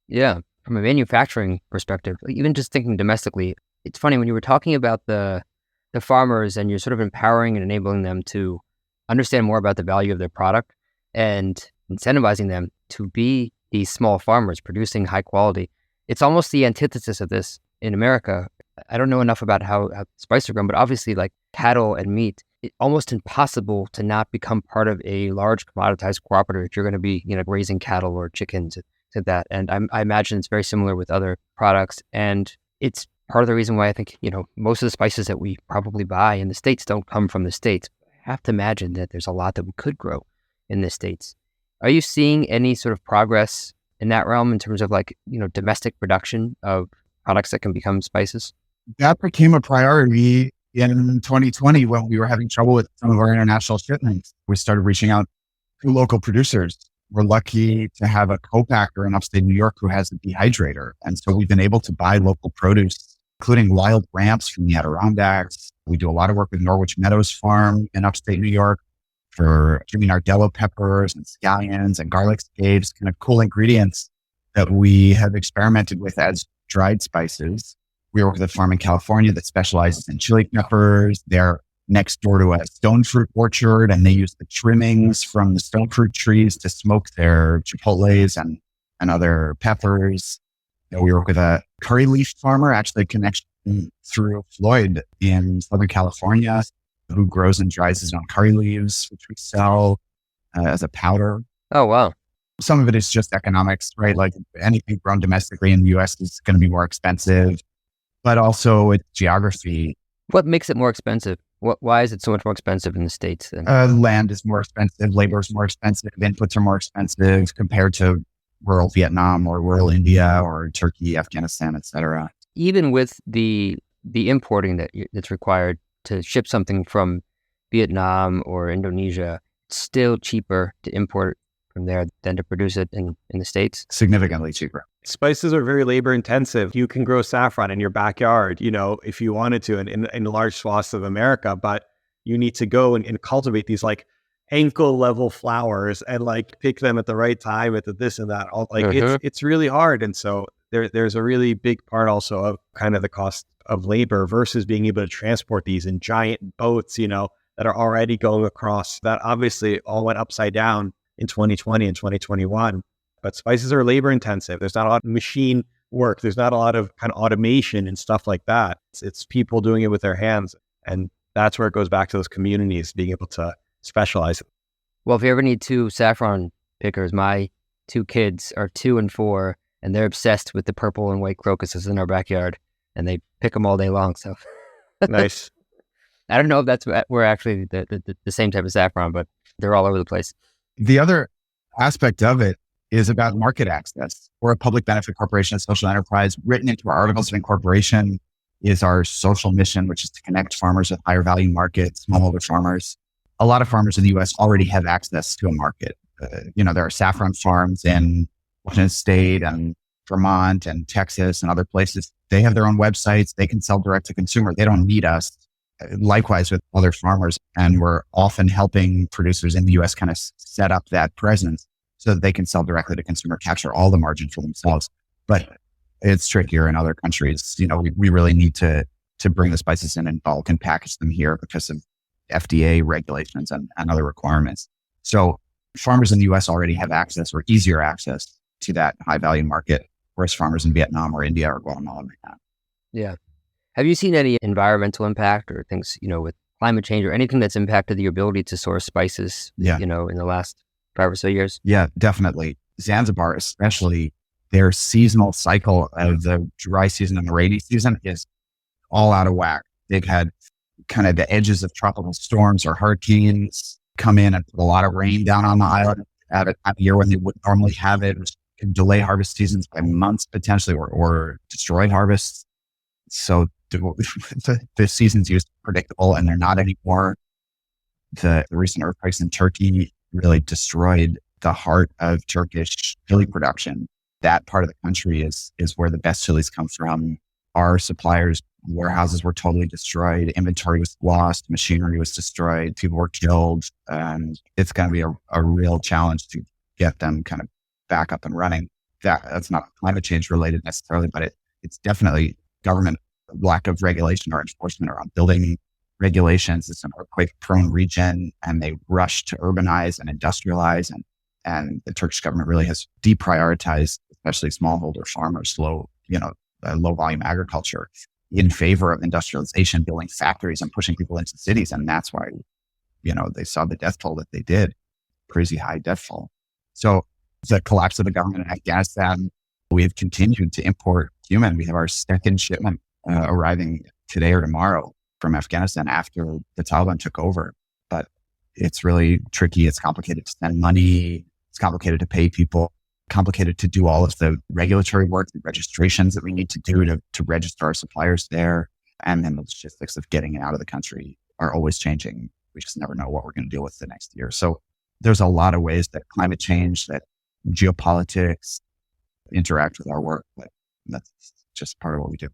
Yeah, from a manufacturing perspective, even just thinking domestically, it's funny when you were talking about the farmers and you're sort of empowering and enabling them to understand more about the value of their product and incentivizing them to be these small farmers producing high quality. It's almost the antithesis of this in America. I don't know enough about how spices are grown, but obviously like cattle and meat, it's almost impossible to not become part of a large commoditized cooperative if you're going to be, raising cattle or chickens to that. And I imagine it's very similar with other products. And it's part of the reason why I think, most of the spices that we probably buy in the States don't come from the States. I have to imagine that there's a lot that we could grow in the States. Are you seeing any sort of progress in that realm in terms of like, domestic production of products that can become spices? That became a priority in 2020 when we were having trouble with some of our international shipments. We started reaching out to local producers. We're lucky to have a co-packer in upstate New York who has a dehydrator. And so we've been able to buy local produce, including wild ramps from the Adirondacks. We do a lot of work with Norwich Meadows Farm in upstate New York for cumin nardello peppers and scallions and garlic staves, kind of cool ingredients that we have experimented with as dried spices. We work with a farm in California that specializes in chili peppers. They're next door to a stone fruit orchard, and they use the trimmings from the stone fruit trees to smoke their chipotles and other peppers. We work with a curry leaf farmer, actually a connection through Floyd in Southern California, who grows and dries his own curry leaves, which we sell as a powder. Oh, wow. Some of it is just economics, right? Like anything grown domestically in the US is going to be more expensive, but also it's geography. What makes it more expensive? Why is it so much more expensive in the States then? Land is more expensive, labor is more expensive, inputs are more expensive compared to rural Vietnam or rural India or Turkey, Afghanistan, et cetera. Even with the importing that's required to ship something from Vietnam or Indonesia, it's still cheaper to import from there than to produce it in the States? Significantly cheaper. Spices are very labor intensive. You can grow saffron in your backyard, if you wanted to in large swaths of America, but you need to go and cultivate these like ankle level flowers and like pick them at the right time at the this and that. It's really hard. And so there's a really big part also of kind of the cost of labor versus being able to transport these in giant boats, that are already going across. That obviously all went upside down in 2020 and 2021. But spices are labor intensive. There's not a lot of machine work. There's not a lot of kind of automation and stuff like that. It's people doing it with their hands. And that's where it goes back to those communities being able to specialize. Well, if you ever need two saffron pickers, my two kids are 2 and 4, and they're obsessed with the purple and white crocuses in our backyard, and they pick them all day long. So nice. I don't know if that's we're actually the same type of saffron, but they're all over the place. The other aspect of it is about market access. We're a public benefit corporation, a social enterprise. Written into our articles of incorporation is our social mission, which is to connect farmers with higher value markets, smallholder farmers. A lot of farmers in the U.S. already have access to a market. There are saffron farms in Washington State and Vermont and Texas and other places. They have their own websites. They can sell direct to consumer. They don't need us. Likewise with other farmers. And we're often helping producers in the U.S. kind of set up that presence so that they can sell directly to consumer, capture all the margin for themselves. But it's trickier in other countries. We really need to bring the spices in bulk and package them here because of FDA regulations and other requirements. So farmers in the U.S. already have access or easier access to that high value market, whereas farmers in Vietnam or India or Guatemala may not. Yeah. Have you seen any environmental impact or things, with climate change or anything that's impacted your ability to source spices, in the last 5 or so years? Yeah, definitely. Zanzibar, especially, their seasonal cycle of the dry season and the rainy season is all out of whack. They've had kind of the edges of tropical storms or hurricanes come in and put a lot of rain down on the island at a time of year when they wouldn't normally have it, which can delay harvest seasons by months potentially or destroy harvests. So the seasons used to be predictable and they're not anymore. The recent earthquakes in Turkey really destroyed the heart of Turkish chili production. That part of the country is where the best chilies come from. Our suppliers' warehouses were totally destroyed. Inventory was lost. Machinery was destroyed. People were killed. And it's going to be a real challenge to get them kind of back up and running. That's not climate change related necessarily, but it's definitely government lack of regulation or enforcement around building regulations. It's an earthquake-prone region, and they rush to urbanize and industrialize. And the Turkish government really has deprioritized, especially smallholder farmers, low volume agriculture in favor of industrialization, building factories and pushing people into cities. And that's why, they saw the death toll that they did, crazy high death toll. So the collapse of the government in Afghanistan, we have continued to import cumin. We have our second shipment arriving today or tomorrow from Afghanistan after the Taliban took over. But it's really tricky. It's complicated to send money. It's complicated to pay people, complicated to do all of the regulatory work, the registrations that we need to do to register our suppliers there. And then the logistics of getting it out of the country are always changing. We just never know what we're going to deal with the next year. So there's a lot of ways that climate change, that geopolitics interact with our work. But that's just part of what we do.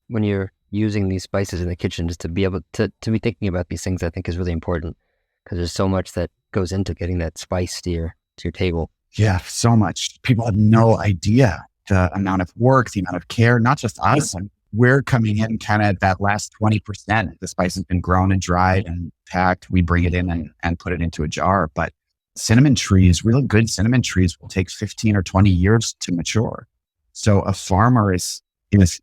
When you're using these spices in the kitchen, just to be able to be thinking about these things, I think is really important because there's so much that goes into getting that spice to your table. Yeah, so much. People have no idea the amount of work, the amount of care, not just us. We're coming in kind of at that last 20%. The spice has been grown and dried and packed. We bring it in and put it into a jar. But cinnamon trees, really good cinnamon trees will take 15 or 20 years to mature. So a farmer is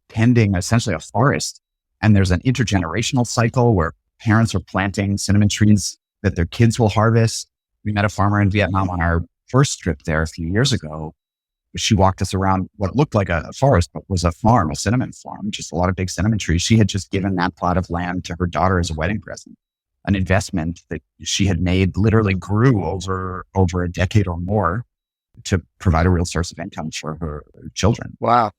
tending essentially a forest, and there's an intergenerational cycle where parents are planting cinnamon trees that their kids will harvest. We met a farmer in Vietnam on our first trip there a few years ago. She walked us around what looked like a forest, but was a farm, a cinnamon farm, just a lot of big cinnamon trees. She had just given that plot of land to her daughter as a wedding present. An investment that she had made literally grew over a decade or more to provide a real source of income for her children. Wow.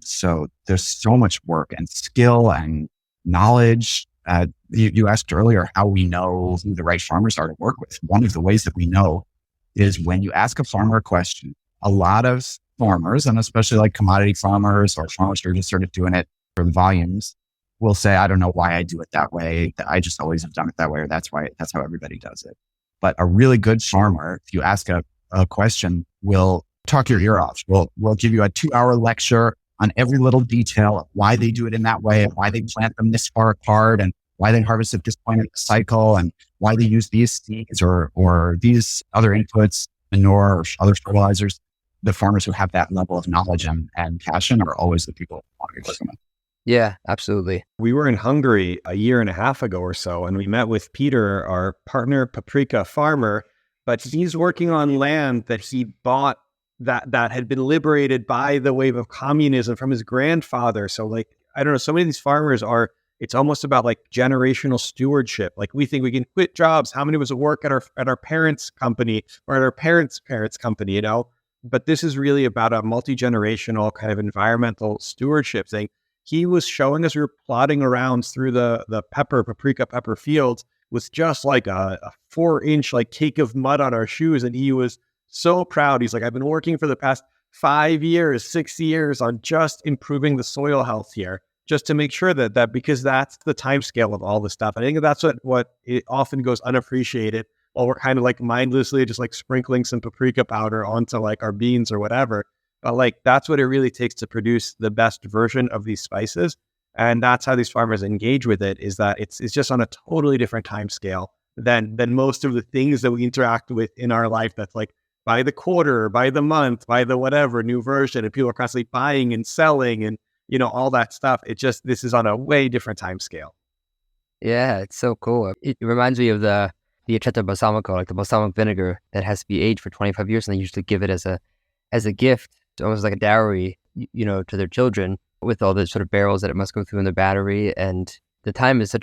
So there's so much work and skill and knowledge. You asked earlier how we know who the right farmers are to work with. One of the ways that we know is when you ask a farmer a question. A lot of farmers, and especially like commodity farmers or farmers who are just sort of doing it for the volumes, will say, I don't know why I do it that way. I just always have done it that way, or that's how everybody does it. But a really good farmer, if you ask a question, will talk your ear off. We'll give you a 2-hour lecture on every little detail of why they do it in that way and why they plant them this far apart and why they harvest at this point in the cycle and why they use these seeds or these other inputs, manure or other fertilizers. The farmers who have that level of knowledge and passion are always the people who want to be working with. Yeah, absolutely. We were in Hungary a year and a half ago or so, and we met with Peter, our partner paprika farmer, but he's working on land that he bought that had been liberated by the wave of communism from his grandfather. So like, I don't know, so many of these farmers it's almost about like generational stewardship. Like we think we can quit jobs. How many of us work at our parents' company or at our parents' company, you know? But this is really about a multi-generational kind of environmental stewardship thing. He was showing us, we were plodding around through the paprika pepper fields with just like a 4-inch like cake of mud on our shoes. And he was so proud. He's like, I've been working for the past 5 years, 6 years on just improving the soil health here, just to make sure that because that's the time scale of all this stuff. I think that's what it often goes unappreciated. While we're kind of like mindlessly just like sprinkling some paprika powder onto like our beans or whatever. But like, that's what it really takes to produce the best version of these spices. And that's how these farmers engage with it, is that it's just on a totally different time scale than most of the things that we interact with in our life. That's like by the quarter, by the month, by the whatever new version, and people are constantly buying and selling and, you know, all that stuff. This is on a way different time scale. Yeah, it's so cool. It reminds me of the aceto balsamico, like the balsamic vinegar that has to be aged for 25 years, and they usually give it as a gift, almost like a dowry, you know, to their children, with all the sort of barrels that it must go through in the battery. And the time is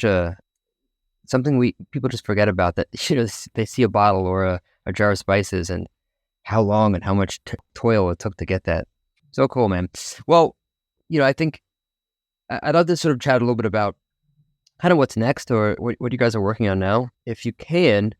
something people just forget about, that, you know, they see a bottle or a jar of spices and how long and how much toil it took to get that. So cool, man. Well, you know, I think I'd love to sort of chat a little bit about kind of what's next, or what you guys are working on now, if you can,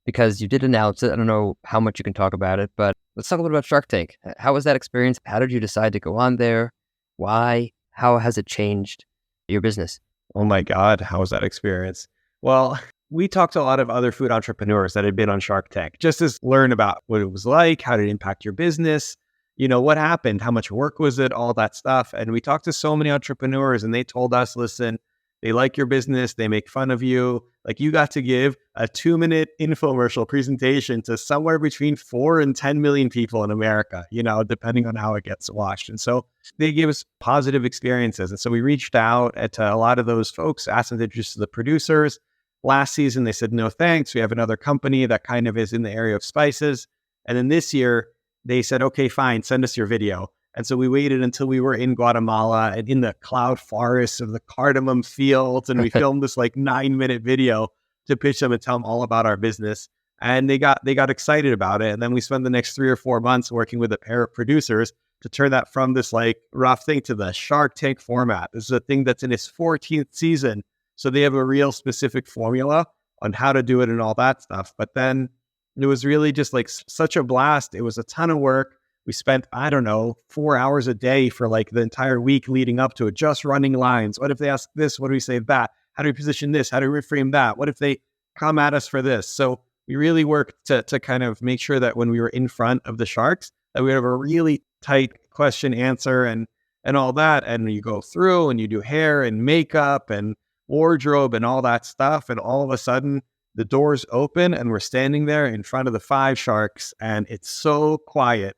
because you did announce it. I don't know how much you can talk about it, but let's talk a little bit about Shark Tank. How was that experience? How did you decide to go on there? Why? How has it changed your business? Oh my God, how was that experience? Well, we talked to a lot of other food entrepreneurs that had been on Shark Tank, just to learn about what it was like, how did it impact your business, you know, what happened, how much work was it, all that stuff. And we talked to so many entrepreneurs, and they told us, listen, they like your business. They make fun of you. Like, you got to give a 2-minute infomercial presentation to somewhere between 4 and 10 million people in America, you know, depending on how it gets watched. And so they gave us positive experiences. And so we reached out to a lot of those folks, asked them to introduce the producers. Last season, they said, no, thanks. We have another company that kind of is in the area of spices. And then this year they said, okay, fine, send us your video. And so we waited until we were in Guatemala and in the cloud forests of the cardamom fields. And we filmed this like 9-minute video to pitch them and tell them all about our business. And they got excited about it. And then we spent the next 3 or 4 months working with a pair of producers to turn that from this like rough thing to the Shark Tank format. This is a thing that's in its 14th season. So they have a real specific formula on how to do it and all that stuff. But then it was really just like such a blast. It was a ton of work. We spent, 4 hours a day for like the entire week leading up to it, just running lines. What if they ask this? What do we say that? How do we position this? How do we reframe that? What if they come at us for this? So we really worked to kind of make sure that when we were in front of the sharks, that we have a really tight question answer and all that. And you go through and you do hair and makeup and wardrobe and all that stuff. And all of a sudden the doors open and we're standing there in front of the 5 sharks, and it's so quiet.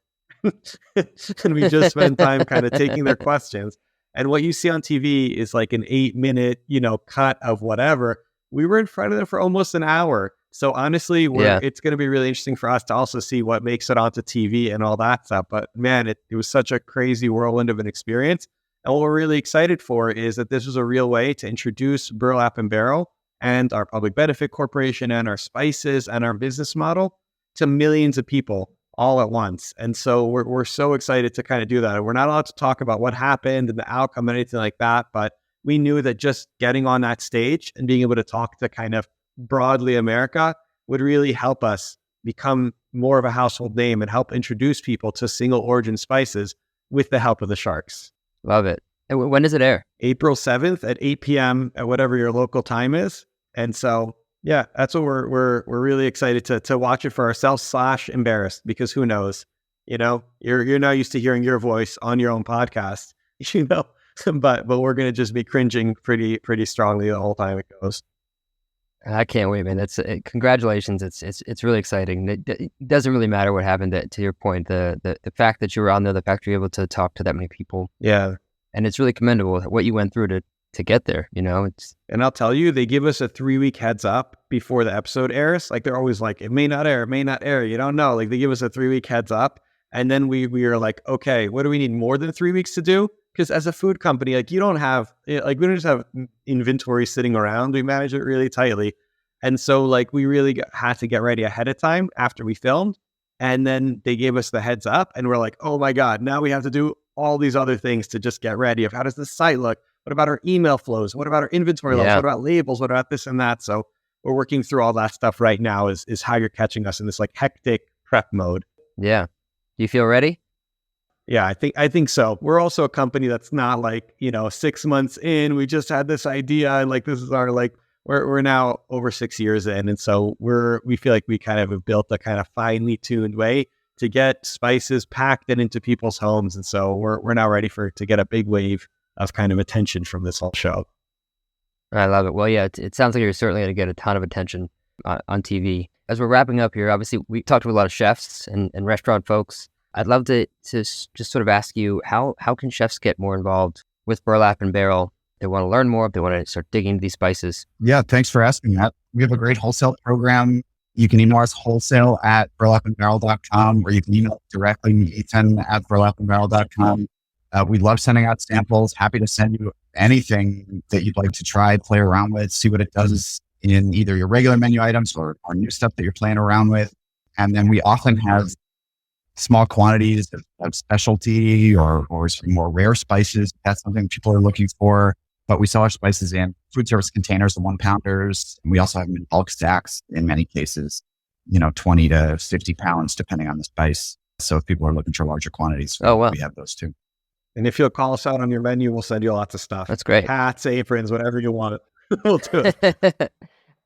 And we just spend time kind of taking their questions. And what you see on TV is like an 8-minute, cut of whatever. We were in front of them for almost an hour. So honestly, it's going to be really interesting for us to also see what makes it onto TV and all that stuff. But man, it was such a crazy whirlwind of an experience. And what we're really excited for is that this was a real way to introduce Burlap and Barrel and our public benefit corporation and our spices and our business model to millions of people all at once. And so we're so excited to kind of do that. And we're not allowed to talk about what happened and the outcome, anything like that. But we knew that just getting on that stage and being able to talk to kind of broadly America would really help us become more of a household name and help introduce people to single origin spices with the help of the Sharks. Love it. And when does it air? April 7th at 8 p.m. at whatever your local time is. And so, yeah, that's what we're really excited to watch it for ourselves / embarrassed, because who knows, you're not used to hearing your voice on your own podcast, but we're going to just be cringing pretty strongly the whole time it goes. I can't wait, man. That's congratulations. It's really exciting. It doesn't really matter what happened. To your point, the fact that you were on there, the fact you're able to talk to that many people. Yeah, and it's really commendable what you went through to get there. And I'll tell you, they give us a 3-week heads up before the episode airs. Like they're always like, it may not air. You don't know. Like they give us a 3-week heads up, and then we are like, okay, what do we need more than 3 weeks to do? Because as a food company, like we don't just have inventory sitting around. We manage it really tightly. And so like we really had to get ready ahead of time after we filmed. And then they gave us the heads up and we're like, oh my God, now we have to do all these other things to just get ready of how does the site look? What about our email flows? What about our inventory levels? What about labels? What about this and that? So we're working through all that stuff right now is how you're catching us in this like hectic prep mode. Yeah. Do you feel ready? Yeah, I think so. We're also a company that's not like, 6 months in, we just had this idea and like, this is our we're now over 6 years in. And so we feel like we kind of have built a kind of finely tuned way to get spices packed and into people's homes. And so we're now ready to get a big wave of kind of attention from this whole show. I love it. Well, yeah, it sounds like you're certainly going to get a ton of attention on TV. As we're wrapping up here, obviously we talked to a lot of chefs and restaurant folks. I'd love to just sort of ask you, how can chefs get more involved with Burlap and Barrel? They want to learn more, if they want to start digging into these spices. Yeah, thanks for asking that. We have a great wholesale program. You can email us wholesale@burlapandbarrel.com, or you can email directly Ethan@burlapandbarrel.com. We love sending out samples. Happy to send you anything that you'd like to try, play around with, see what it does in either your regular menu items or new stuff that you're playing around with. And then we often have small quantities of specialty or some more rare spices. That's something people are looking for. But we sell our spices in food service containers, the 1-pounders. And we also have them in bulk stacks in many cases, 20 to 50 pounds, depending on the spice. So if people are looking for larger quantities, we have those too. And if you'll call us out on your menu, we'll send you lots of stuff. That's great. Hats, aprons, whatever you want. We'll do it.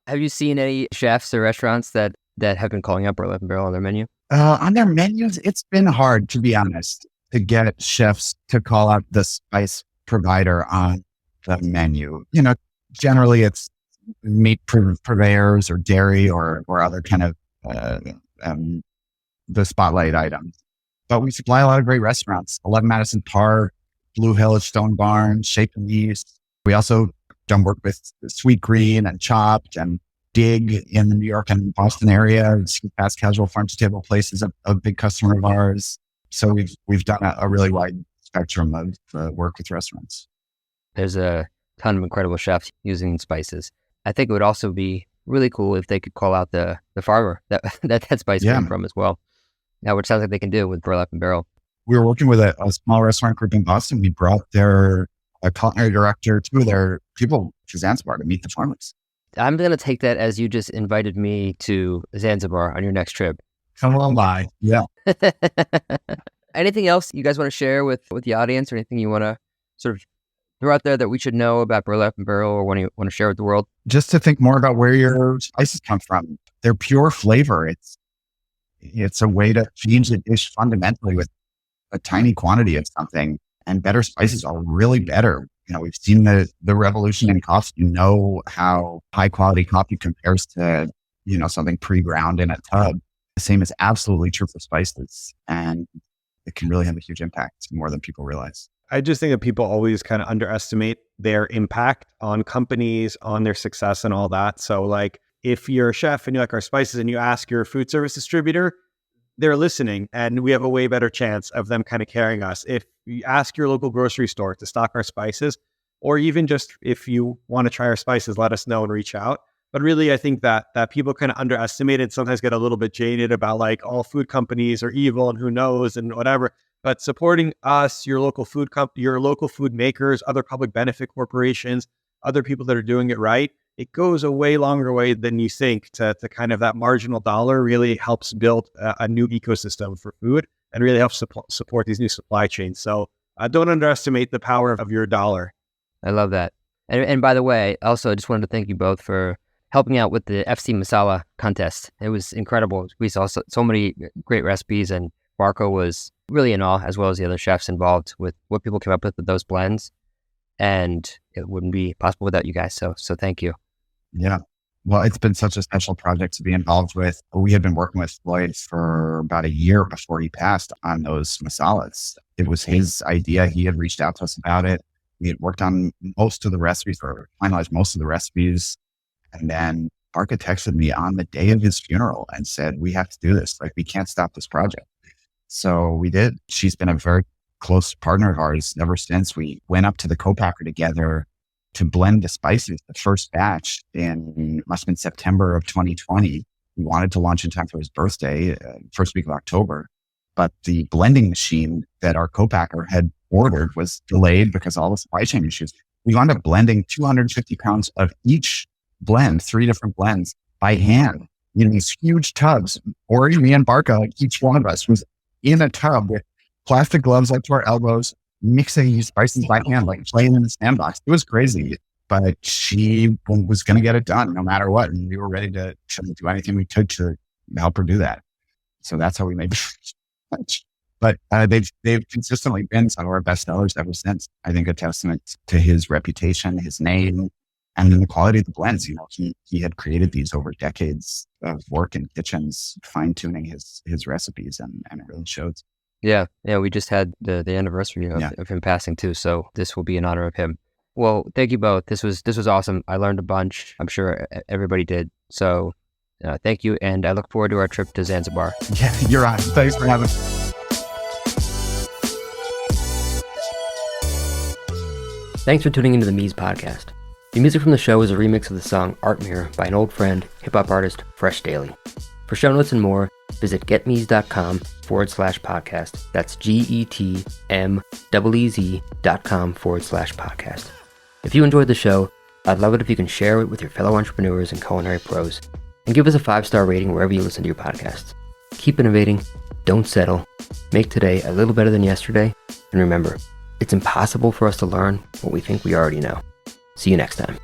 Have you seen any chefs or restaurants that have been calling out Burlap and Barrel on their menu? On their menus, it's been hard, to be honest, to get chefs to call out the spice provider on the menu. Generally it's meat purveyors or dairy or other kind of the spotlight items. But we supply a lot of great restaurants: 11 Madison Park, Blue Hill at Stone Barn, Shape and East. We also done work with Sweet Green and Chopped and Dig in the New York and Boston area. Fast casual farm to table place is a big customer of ours. So we've done a really wide spectrum of work with restaurants. There's a ton of incredible chefs using spices. I think it would also be really cool if they could call out the farmer that spice came from as well. Now, which sounds like they can do with Burlap and Barrel. We were working with a small restaurant group in Boston. We brought their culinary director to their people to Zanzibar to meet the farmers. I'm going to take that as you just invited me to Zanzibar on your next trip. Come on by. Yeah. Anything else you guys want to share with the audience, or anything you want to sort of throw out there that we should know about Burlap and Barrel, or want to share with the world? Just to think more about where your spices come from. They're pure flavor. It's a way to change the dish fundamentally with a tiny quantity of something. And better spices are really better. We've seen the revolution in coffee. How high quality coffee compares to, something pre-ground in a tub. The same is absolutely true for spices. And it can really have a huge impact, more than people realize. I just think that people always kind of underestimate their impact on companies, on their success and all that. So like if you're a chef and you like our spices and you ask your food service distributor, they're listening and we have a way better chance of them kind of carrying us. If you ask your local grocery store to stock our spices, or even just if you want to try our spices, let us know and reach out. But really, I think that people kind of underestimate it, sometimes get a little bit jaded about like all food companies are evil and who knows and whatever. But supporting us, your local food your local food makers, other public benefit corporations, other people that are doing it right, it goes a way longer way than you think to kind of that marginal dollar really helps build a new ecosystem for food and really helps support these new supply chains. So don't underestimate the power of your dollar. I love that. And by the way, also, I just wanted to thank you both for helping out with the FC Masala contest. It was incredible. We saw so many great recipes, and Marco was really in awe, as well as the other chefs involved with what people came up with those blends. And it wouldn't be possible without you guys. So thank you. Yeah. Well, it's been such a special project to be involved with. We had been working with Floyd for about a year before he passed on those masalas. It was his idea. He had reached out to us about it. We had worked on most of the recipes, or finalized most of the recipes. And then Arca texted me on the day of his funeral and said, we have to do this. Like, we can't stop this project. So we did. She's been a very close partner of ours ever since. We went up to the co-packer together to blend the spices. The first batch must have been September of 2020. We wanted to launch in time for his birthday, first week of October. But the blending machine that our co-packer had ordered was delayed because of all the supply chain issues. We wound up blending 250 pounds of each blend, 3 different blends by hand in these huge tubs. Ori, me, and Barca, like each one of us was in a tub with plastic gloves up to our elbows, mixing these spices by hand, like playing in the sandbox. It was crazy, but she was going to get it done no matter what. And we were ready to do anything we could to help her do that. So that's how we made it. But they've consistently been some of our best sellers ever since. I think a testament to his reputation, his name, and then the quality of the blends. You know, he had created these over decades of work in kitchens, fine tuning his recipes, and it really shows. Yeah. We just had the anniversary of him passing too, so this will be in honor of him. Well, thank you both. This was awesome. I learned a bunch. I'm sure everybody did. So thank you, and I look forward to our trip to Zanzibar. Yeah, you're on. Thanks for having me. Thanks for tuning into the Mies podcast. The music from the show is a remix of the song Art Mirror by an old friend, hip-hop artist Fresh Daily. For show notes and more, visit getmees.com/podcast. That's GETMEEZ.com/podcast. If you enjoyed the show, I'd love it if you can share it with your fellow entrepreneurs and culinary pros, and give us a 5-star rating wherever you listen to your podcasts. Keep innovating, don't settle, make today a little better than yesterday, and remember, it's impossible for us to learn what we think we already know. See you next time.